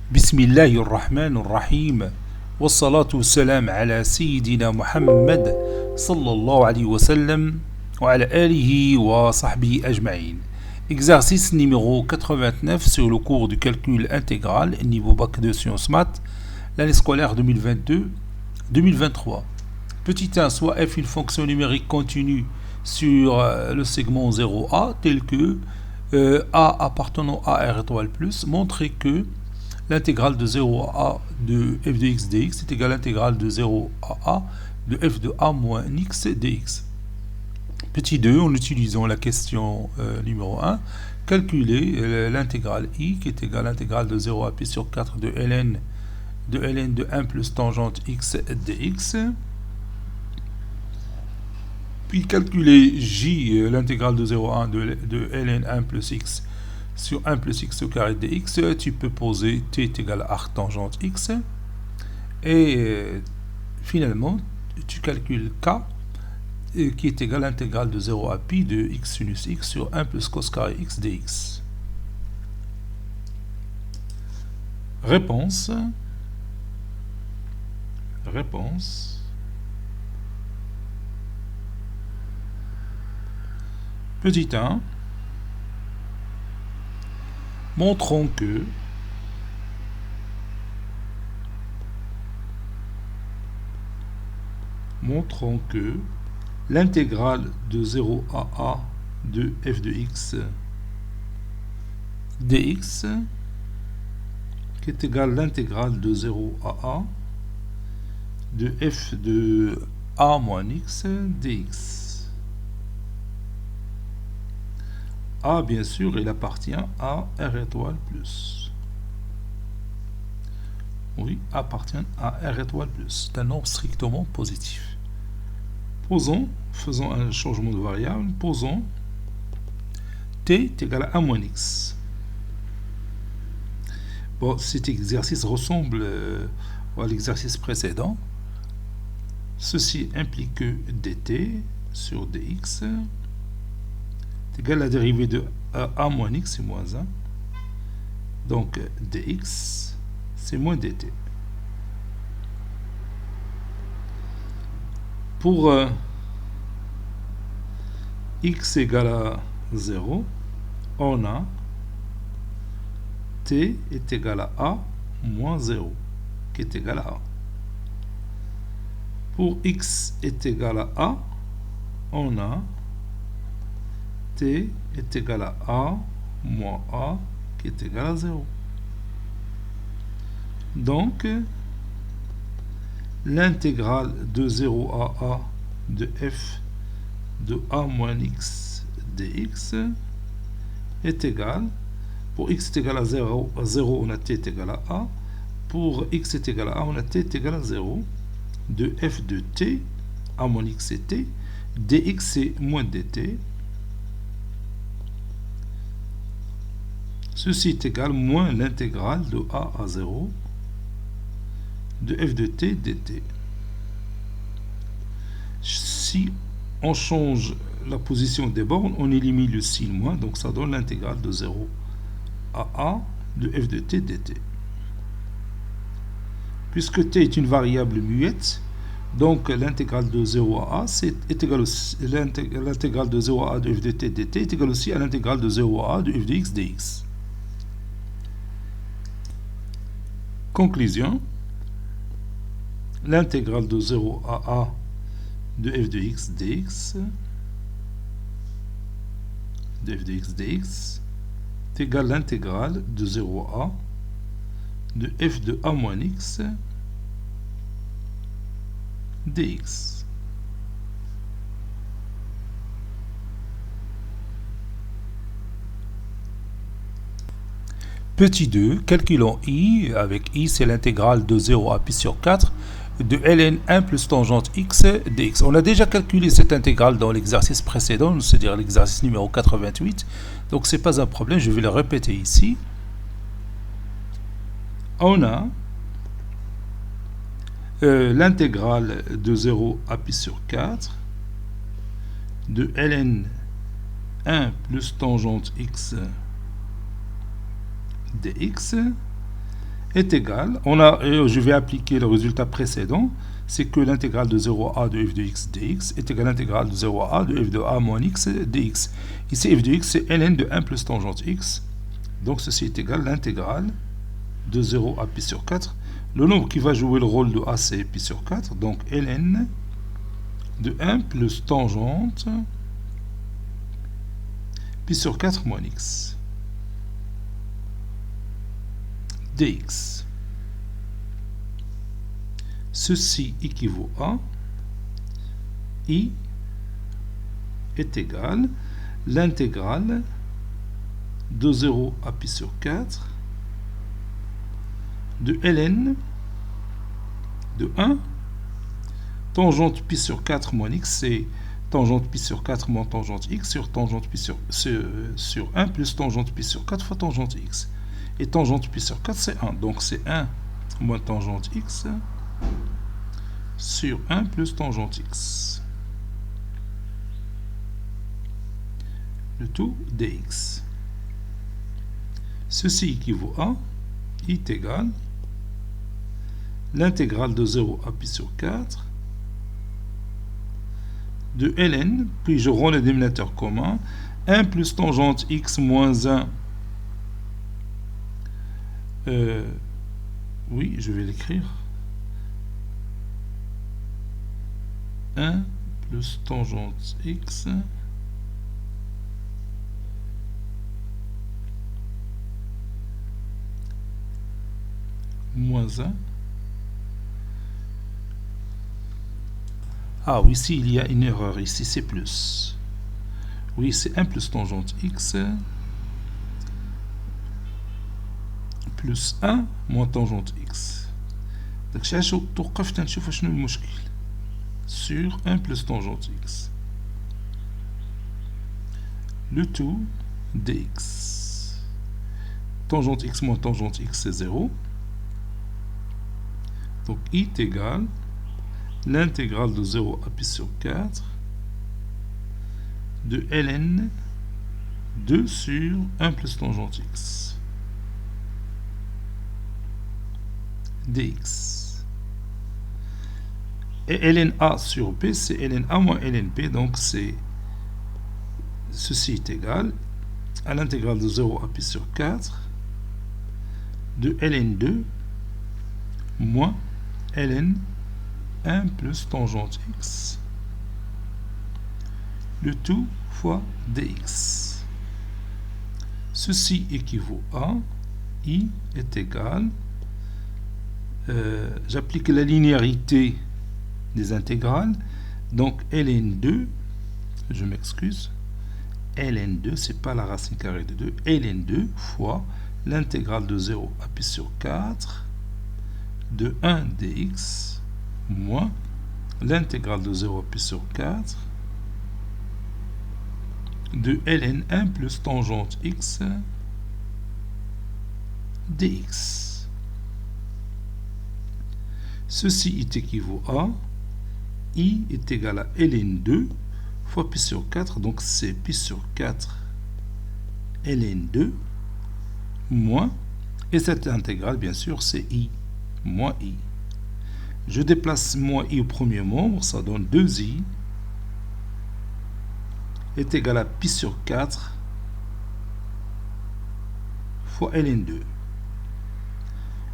بسم الله الرحمن الرحيم والصلاة والسلام على سيدنا محمد صلى الله عليه وسلم وعلى آله وصحبه أجمعين. Exercice numéro 89 sur le cours du calcul intégral niveau bac de sciences maths, l'année scolaire 2022-2023. Petit 1, soit f une fonction numérique continue sur le segment 0a tel que a appartenant à r étoile plus, montrer que l'intégrale de 0 à a de f de x dx est égale à l'intégrale de 0 à a de f de a moins x dx. Petit 2, en utilisant la question numéro 1, calculer l'intégrale i qui est égale à l'intégrale de 0 à pi sur 4 de ln de 1 plus tangente x dx. Puis calculer j, l'intégrale de 0 à 1 de ln 1 plus x sur 1 plus x au carré dx. Tu peux poser t est égal à arc tangente x. Et finalement, tu calcules k qui est égal à l'intégrale de 0 à pi de x sinus x sur 1 plus cos carré x dx. Réponse. Petit 1. Montrons que l'intégrale de 0 à a de f de x dx qui est égale à l'intégrale de 0 à a de f de a moins x dx. A, bien sûr, il appartient à r étoile plus. Oui, appartient à r étoile plus. C'est un nombre strictement positif. Faisons un changement de variable. Posons t est égal à 1 moins x. Bon, cet exercice ressemble à l'exercice précédent. Ceci implique que dt sur dx est égal à la dérivée de a moins x, c'est moins 1. Donc dx, c'est moins dt. Pour x égale à 0, on a t est égal à a moins 0, qui est égal à a. Pour x est égal à a, on a t est égal à a moins a, qui est égal à 0. Donc, l'intégrale de 0 à a de f de a moins x dx est égale, pour x est égal à 0, on a t est égal à a. Pour x est égal à a, on a t est égal à 0, de f de t, a moins x c'est t, dx c'est moins dt. Ceci est égal moins l'intégrale de a à 0 de f de t dt. Si on change la position des bornes, on élimine le signe moins, donc ça donne l'intégrale de 0 à a de f de t dt. Puisque t est une variable muette, donc l'intégrale de 0 à a est égale aussi, l'intégrale de 0 à a de f de t dt est égale aussi à l'intégrale de 0 à a de f de x dx. Conclusion. L'intégrale de 0 à a de f de x dx est égale à l'intégrale de 0 à a de f de a moins x dx. Petit 2, calculons i, avec i c'est l'intégrale de 0 à pi sur 4 de ln 1 plus tangente x dx. On a déjà calculé cette intégrale dans l'exercice précédent, c'est-à-dire l'exercice numéro 88, donc c'est pas un problème, je vais le répéter ici. On a l'intégrale de 0 à pi sur 4 de ln 1 plus tangente x dx est égal, je vais appliquer le résultat précédent, c'est que l'intégrale de 0 à a de f de x dx est égale à l'intégrale de 0 à a de f de a moins x dx. Ici, f de x, c'est ln de 1 plus tangente x. Donc, ceci est égal à l'intégrale de 0 à pi sur 4. Le nombre qui va jouer le rôle de a, c'est pi sur 4. Donc, ln de 1 plus tangente pi sur 4 moins x dx. Ceci équivaut à I est égal l'intégrale de 0 à pi sur 4 de ln de 1 tangente pi sur 4 moins x, c'est tangente pi sur 4 moins tangente x sur tangente pi sur 1 plus tangente pi sur 4 fois tangente x. Et tangente pi sur 4, c'est 1. Donc, c'est 1 moins tangente x sur 1 plus tangente x. Le tout dx. Ceci équivaut à I est égal l'intégrale de 0 à pi sur 4 de ln, puis je rends le dénominateur commun, 1 plus tangente x moins 1. Oui, je vais l'écrire. 1 plus tangente x moins 1. Ah oui, ici il y a une erreur, ici c'est plus. Oui, c'est 1 plus tangente x plus 1 moins tangente x. Donc, sur 1 plus tangente x. Le tout dx. Tangente x moins tangente x, c'est 0. Donc, I est égal l'intégrale de 0 à pi sur 4 de ln 2 sur 1 plus tangente x dx. Et ln a sur p, c'est ln a moins ln p, donc ceci est égal à l'intégrale de 0 à pi sur 4 de ln 2 moins ln 1 plus tangente x, le tout fois dx. Ceci équivaut à I est égal, j'applique la linéarité des intégrales, donc ln2, je m'excuse, ln2, c'est pas la racine carrée de 2, ln2 fois l'intégrale de 0 à pi sur 4 de 1 dx moins l'intégrale de 0 à pi sur 4 de ln 1 plus tangente x dx. Ceci est équivaut à I est égal à ln 2 fois pi sur 4, donc c'est pi sur 4 ln 2 moins, et cette intégrale bien sûr c'est I, moins I. Je déplace moins I au premier membre, ça donne 2I est égal à pi sur 4 fois ln 2.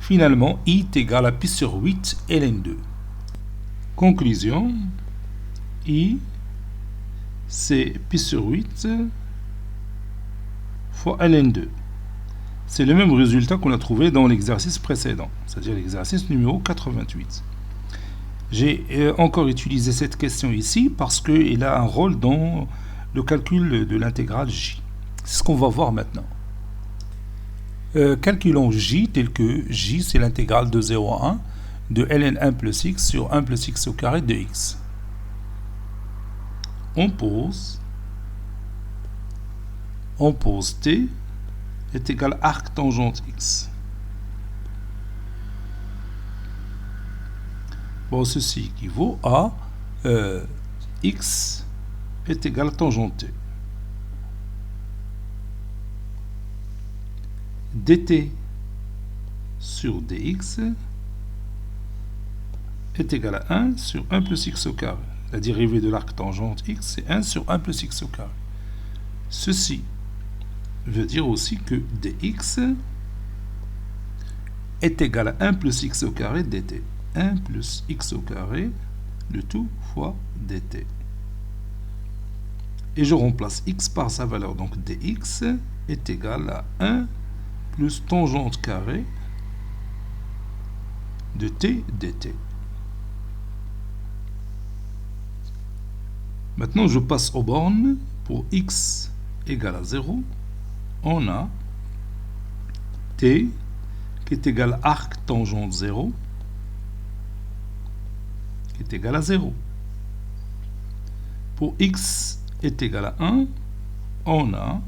Finalement, I est égal à pi sur 8 ln 2. Conclusion, I, c'est pi sur 8 fois ln 2. C'est le même résultat qu'on a trouvé dans l'exercice précédent, c'est-à-dire l'exercice numéro 88. J'ai encore utilisé cette question ici parce qu'il a un rôle dans le calcul de l'intégrale J. C'est ce qu'on va voir maintenant. Calculons J tel que J, c'est l'intégrale de 0 à 1 de ln 1 plus x sur 1 plus x au carré de x. On pose t est égal à arc tangente x. Bon, ceci équivaut à x est égal à tangente t. dt sur dx est égal à 1 sur 1 plus x au carré. La dérivée de l'arc tangente x, c'est 1 sur 1 plus x au carré. Ceci veut dire aussi que dx est égal à 1 plus x au carré dt. 1 plus x au carré, le tout fois dt. Et je remplace x par sa valeur. Donc dx est égal à 1 plus tangente carrée de t dt. Maintenant, je passe aux bornes. Pour x égale à 0, on a t qui est égal à arc tangente 0, qui est égal à 0. Pour x est égal à 1, on a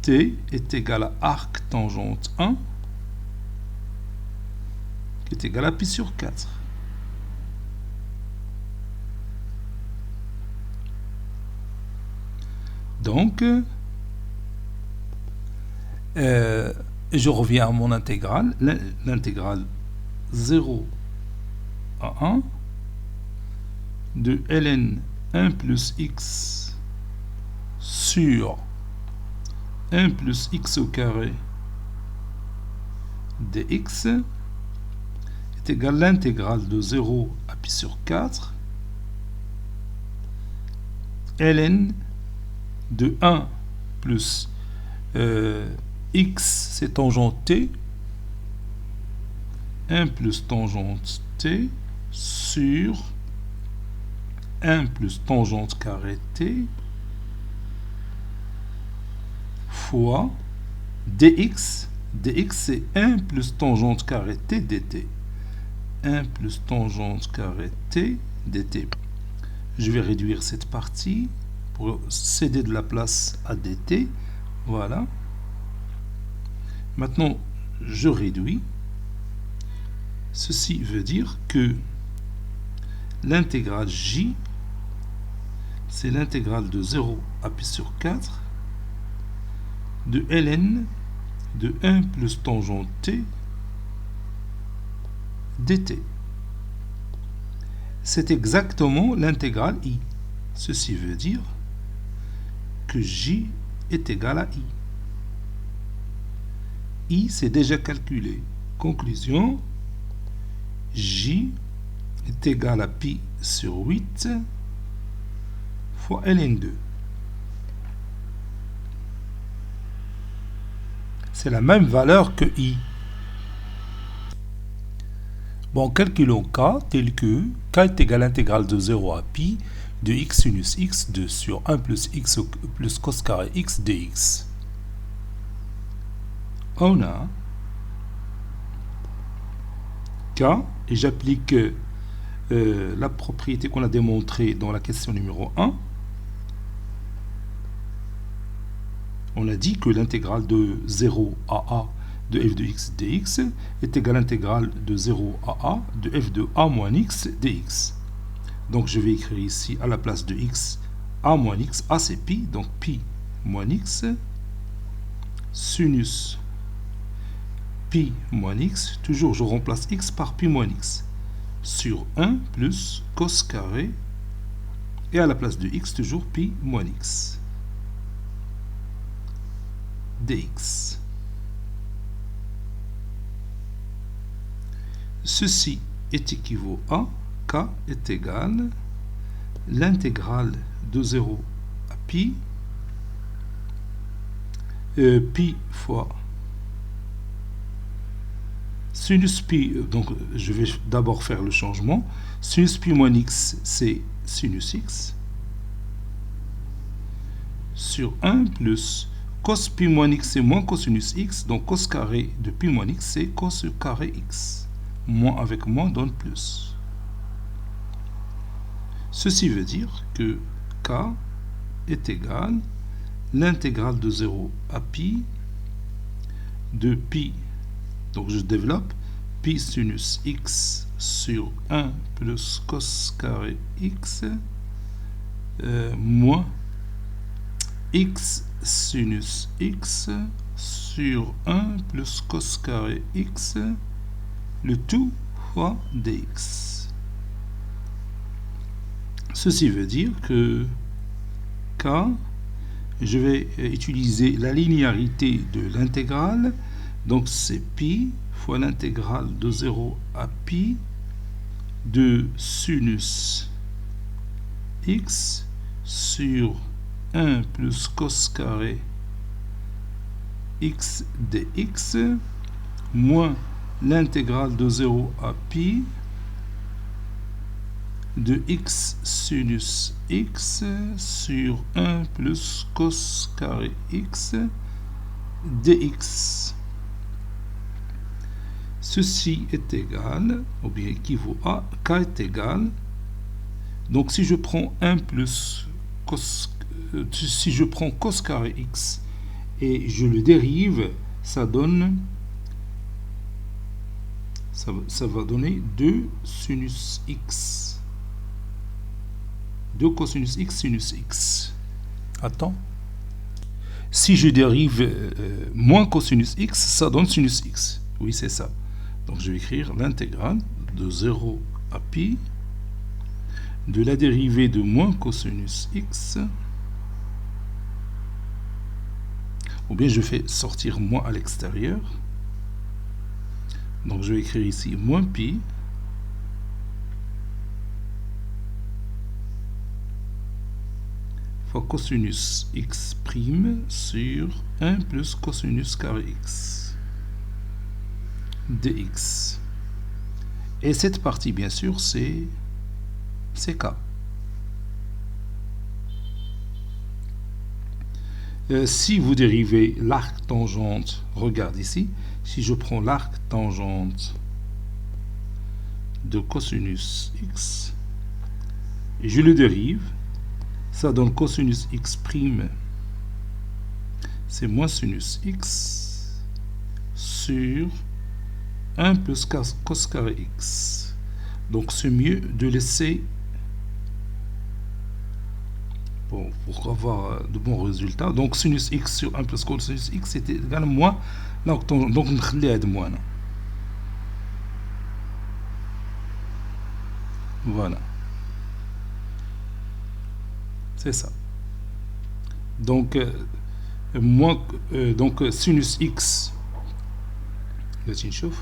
t est égal à arc tangente 1, qui est égal à pi sur 4. Donc, je reviens à mon intégrale, l'intégrale 0 à 1 de ln 1 plus x sur 1 plus x au carré dx est égal à l'intégrale de 0 à pi sur 4 ln de 1 plus x, c'est tangente t, 1 plus tangente t sur 1 plus tangente carré t fois dx. dx, c'est 1 plus tangente carré t dt. 1 plus tangente carré t dt. Je vais réduire cette partie pour céder de la place à dt. Voilà. Maintenant, je réduis. Ceci veut dire que l'intégrale j, c'est l'intégrale de 0 à pi sur 4 de ln de 1 plus tangente t dt. C'est exactement l'intégrale i. Ceci veut dire que j est égal à i. I, c'est déjà calculé. Conclusion, j est égal à pi sur 8 fois ln2. C'est la même valeur que i. Bon, calculons k tel que k est égal à l'intégrale de 0 à pi de x sinus x de sur 1 plus x plus cos carré x dx. On a k, et j'applique la propriété qu'on a démontrée dans la question numéro 1. On a dit que l'intégrale de 0 à a de f de x dx est égale à l'intégrale de 0 à a de f de a moins x dx. Donc je vais écrire ici à la place de x a moins x, a c'est pi, donc pi moins x, sinus pi moins x, toujours je remplace x par pi moins x, sur 1 plus cos carré, et à la place de x, toujours pi moins x, dx. Ceci est équivaut à k est égal l'intégrale de 0 à pi, pi fois sinus pi, donc je vais d'abord faire le changement. Sinus pi moins x, c'est sinus x, sur 1 plus cos pi moins x, c'est moins cosinus x, donc cos carré de pi moins x, c'est cos carré x. Moins avec moins donne plus. Ceci veut dire que k est égal l'intégrale de 0 à pi de pi, donc je développe, pi sinus x sur 1 plus cos carré x moins x sinus x sur 1 plus cos carré x, le tout fois dx. Ceci veut dire que k, je vais utiliser la linéarité de l'intégrale, donc c'est pi fois l'intégrale de 0 à pi de sinus x sur 1 plus cos carré x dx moins l'intégrale de 0 à pi de x sinus x sur 1 plus cos carré x dx. Ceci est égal, ou bien équivaut à k est égal. Donc si je prends 1 plus cos, si je prends cos carré x et je le dérive, ça donne, ça va donner 2 sinus x. 2 cosinus x sinus x. Attends. Si je dérive moins cosinus x, ça donne sinus x. Oui, c'est ça. Donc je vais écrire l'intégrale de 0 à pi de la dérivée de moins cosinus x, ou bien je fais sortir moins à l'extérieur. Donc je vais écrire ici moins pi fois cosinus x' sur 1 plus cosinus carré x dx. Et cette partie, bien sûr, c'est k. Si vous dérivez l'arc tangente, regarde ici, si je prends l'arc tangente de cosinus x et je le dérive, ça donne cosinus x', c'est moins sinus x sur 1 plus cos carré x. Donc c'est mieux de laisser, bon, pour avoir de bons résultats. Donc sinus x sur 1 plus cosinus x est égal à moins. Donc نخليها de moins. Voilà. C'est ça. Donc donc sinus x. دلوقتي نشوف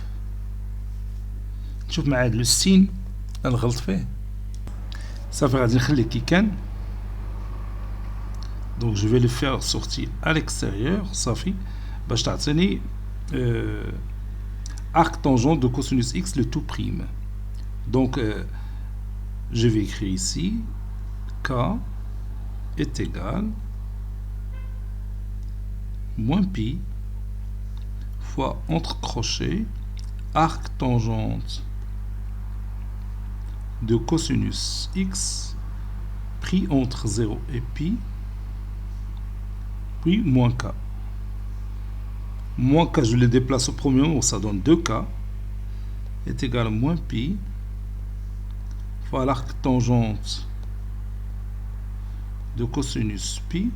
مع هذا السين نغلط فيه صافي غادي نخليه كي كان. Donc je vais le faire sortir à l'extérieur صافي باش تعطيني arc tangent de cosinus x le tout prime. Donc je vais écrire ici k est égal moins pi fois entre crochets arc tangente de cosinus x pris entre 0 et pi, puis moins k. Moins k, je le déplace au premier nombre, ça donne 2k, est égal à moins pi fois l'arc tangente de cosinus pi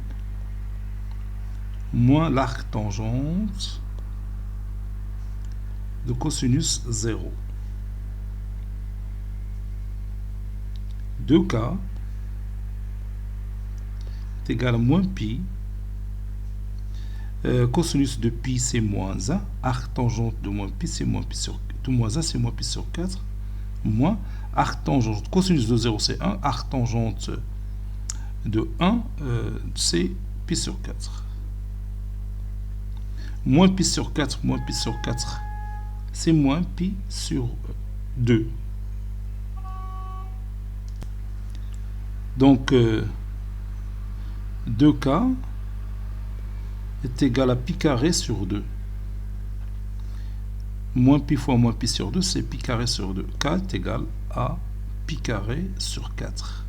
moins l'arc tangente de cosinus 0. 2k est égal à moins pi. Cosinus de pi c'est moins 1. Arc tangente de moins pi c'est moins pi sur de moins 1 c'est moins pi sur 4. Moins arc tangente cosinus de 0 c'est 1. Arc tangente de 1 c'est pi sur 4. Moins pi sur 4 moins pi sur 4 c'est moins pi sur 2. Donc 2k est égal à pi carré sur 2. Moins pi fois moins pi sur 2, c'est pi carré sur 2. K est égal à pi carré sur 4.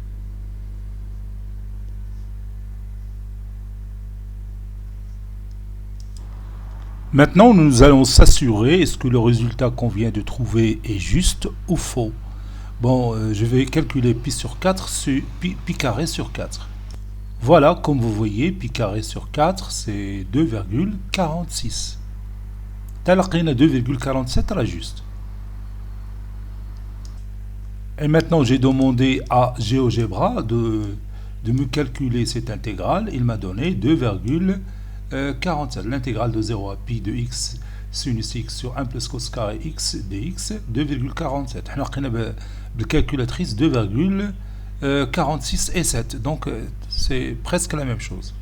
Maintenant, nous allons s'assurer est-ce que le résultat qu'on vient de trouver est juste ou faux. Bon, je vais calculer pi sur 4 sur pi carré sur 4. Voilà, comme vous voyez, pi carré sur 4, c'est 2,46. تلقينا 2,47 à la juste. Et maintenant, j'ai demandé à GeoGebra de me calculer cette intégrale. Il m'a donné 2,47. L'intégrale de 0 à pi de x sinus x sur 1 plus cos carré x dx, 2,47. On a la calculatrice 2,46 et 7. Donc, c'est presque la même chose.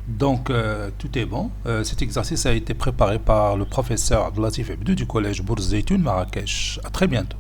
Donc, tout est bon. Cet exercice a été préparé par le professeur Abdelatif Ebdou du collège Bourz Zeytoun Marrakech. À très bientôt.